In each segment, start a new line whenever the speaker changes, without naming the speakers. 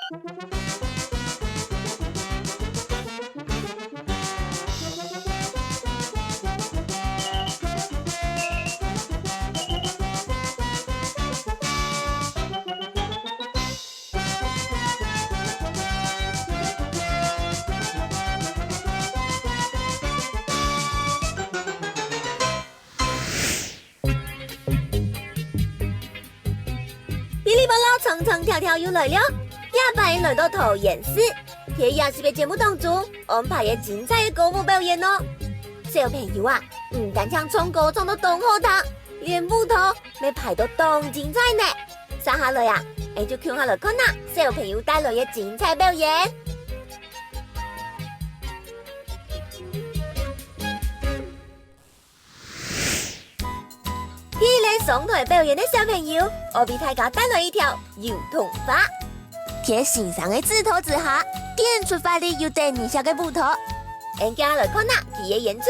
噼里啪啦，唱唱跳跳又来了，也欢迎来到桃园市铁雅识别节目当中安排嘅精彩嘅歌舞表演哦。小朋友啊，唔但唱唱歌唱到动好听，连舞蹈咪排到动精彩呢。接下來啊，就叫下來看啦，小朋友帶來嘅精彩表演。第一類上台表演的小朋友，我俾大家帶來一條油桐花。貼欣賞嘅指頭之下，點出發力又等你小嘅舞蹈。跟家來看啦，佢嘅演出。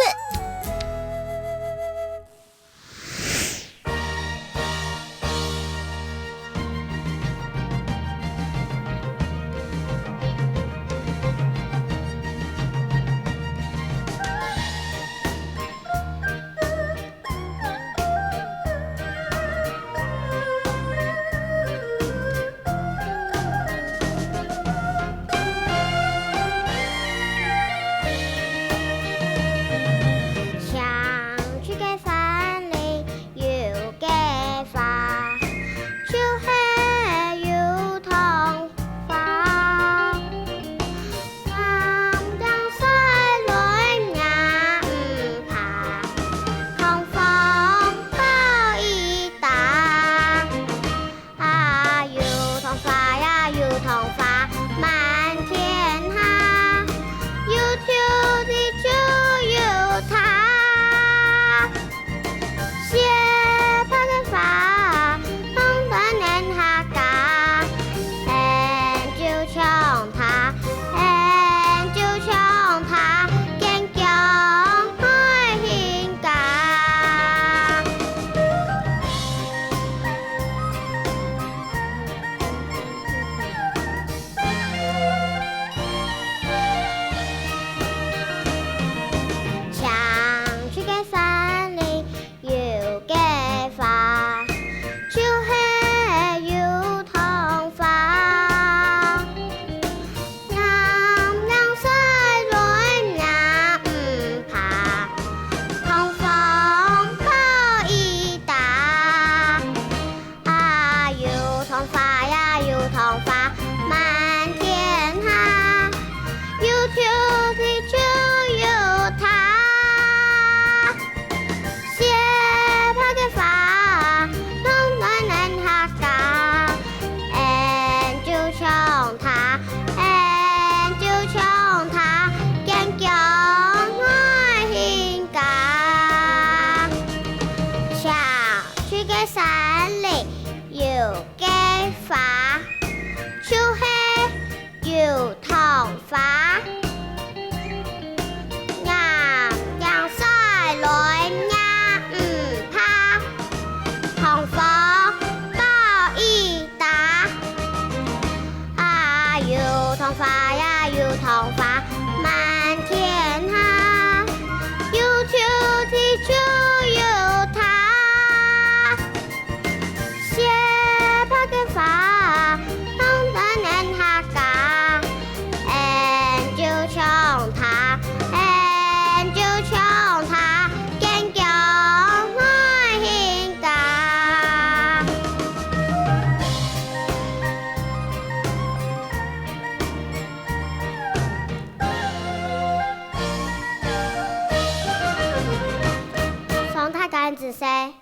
子噻。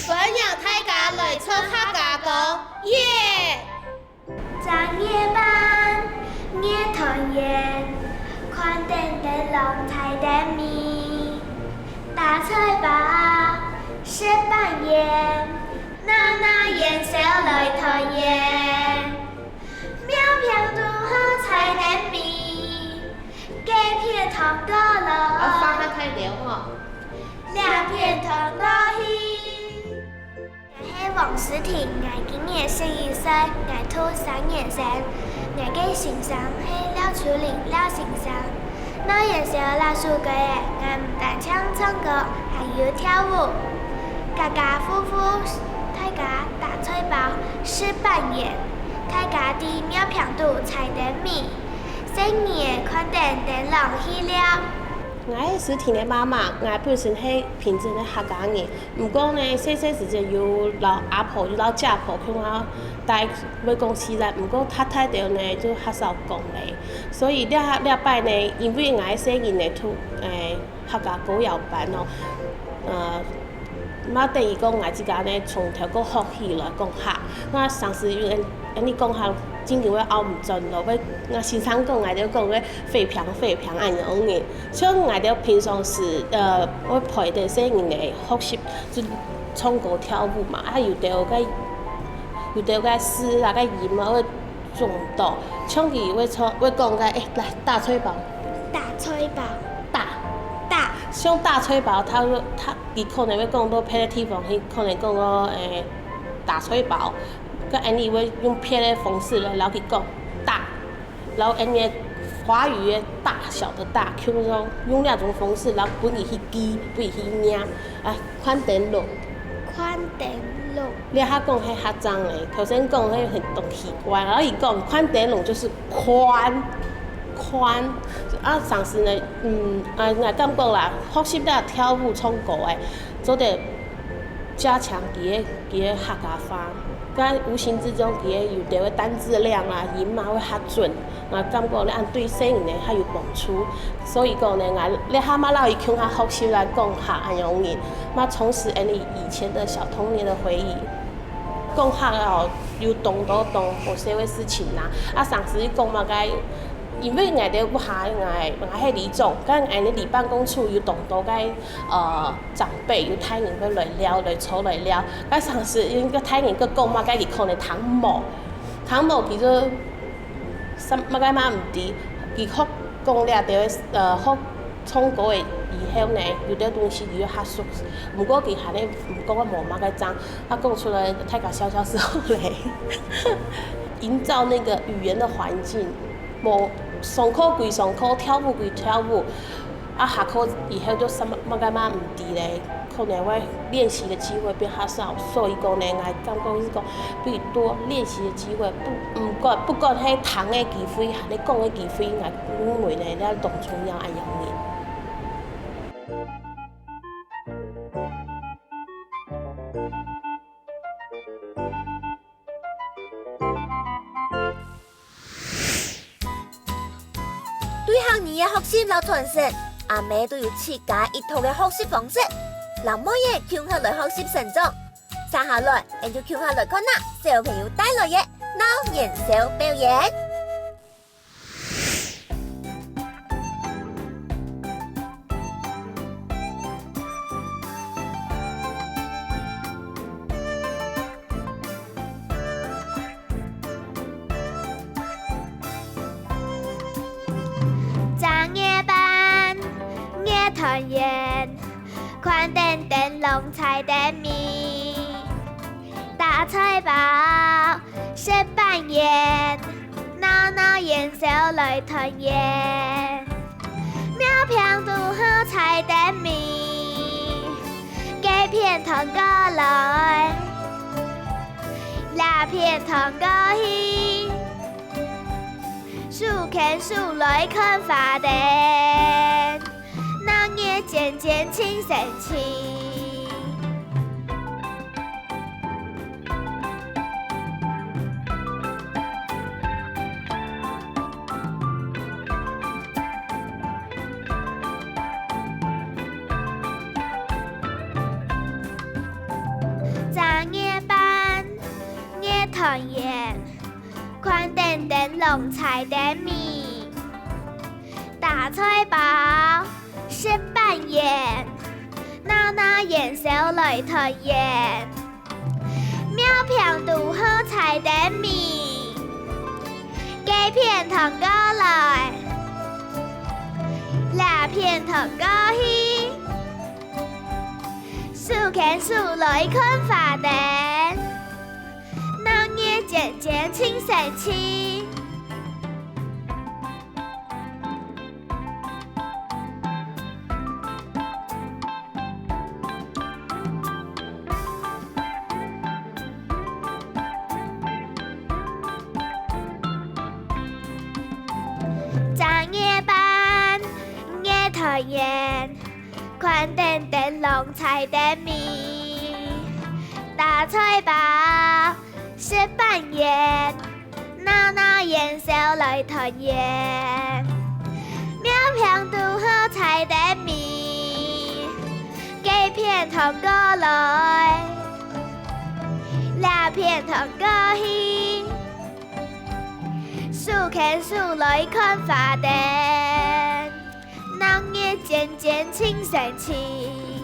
本人大家來唱客家歌，耶！
在夜班，夜團圓，寬頂的龍台的米，大菜吧，石板鹽，那元宵來團圓，苗票都好菜的米，給片糖果
啊，发
来，
它开聊吼。
两片糖果去。我係黃詩婷，我今年11歲，我土3年生，我嘅先生係廖楚玲廖先生。那也是老鼠嘅，我唔但唱歌，還有跳舞。家家戶戶大家打菜包是扮演，大家的妙平度菜得米，新年看電燈籠去了。
我係小田嘅媽媽，我本身係平鎮嘅客家人，不過呢，細細時陣有老阿婆、有老家婆向我帶要講起來，不過太太條呢就較少講咧，所以了擺呢，因為我細人呢讀客家歌謠班咯，嘛等於講我自家呢從頭個學起來講客，我上次有人講客。真叫我拗唔盡咯，我先生講，我就講個肥平安樣嘅，所以我就平常時我陪啲細人嚟學習就唱歌跳舞嘛，啊有啲個詩啊個音啊會撞到，唱佢會講個來打吹包，
打菜包，
打，像打吹包，他可能會講到別個地方，佢可能講個打吹包。個安尼會用別的方式來老佢講大，然後安尼華語的大小的大，用那種方式，然後不伊去記，不伊去念，啊，寬燈籠。
寬燈籠。
你遐講迄較髒嘞，頭先講迄很懂奇怪，然後伊講寬燈籠就是寬，啊，上次呢，我感覺啦，學習了跳舞唱歌誒，做得加強佢個客家話。佮無形之中，佢有啲個單字量啊、音啊會較準，我感覺咧對細人咧較有幫助。所以講咧，你蛤蟆老伊向他學習來講客安樣嘢，嘛重拾你以前的小童年的回憶。講客哦，有懂多懂某些個事情啦，啊上次講嘛該。因為我哋不下我係李總，咁我哋離辦公處有懂多個長輩，有太人去來聊來坐來聊，咁上次因個太人個講嘛，佢可能糖毛其實什麼個嘛唔知，佢學講了對學唱歌嘅以後呢，有啲東西佢較熟，不過佢係咧唔講個冇嘛個髒，他講出來太搞笑時候咧，營造那個語言的環境，冇。上課歸上課，跳舞歸跳舞，啊下課以後就什麼個嘛唔知咧，可能會練習的機會變較少，所以講呢，我感覺是講比多練習的機會，不管係談的機會，還是講的機會，我認為呢，咧當重要一樣嘢。
對學兒嘅學習和傳承，阿妹都有自家一套嘅學習方式，讓每日強下來學習成長。接下來，我就強下來看下小朋友帶來嘅腦顏小表演。
團圓，寬燈燈籠菜得米，大菜包食扮演，鬧鬧元宵來團圓，妙平度好菜得米，幾片糖果來，兩片糖果去，數看數來看花燈。那夜漸漸清神氣，正夜班夜團圓，寬燈燈籠菜得米，大菜包食扮演，鬧鬧元宵來團圓，妙平度好菜得米，幾片糖果來，兩片糖果鱼，数牵数来看花灯，人夜渐渐清神气。长夜班，夜团圆，宽灯灯笼彩灯谜，大菜包是扮演，闹闹元宵来团圆，苗片拄好彩灯谜，几片糖果来，两片糖果去。数牵数来看花灯，人夜渐渐清神气。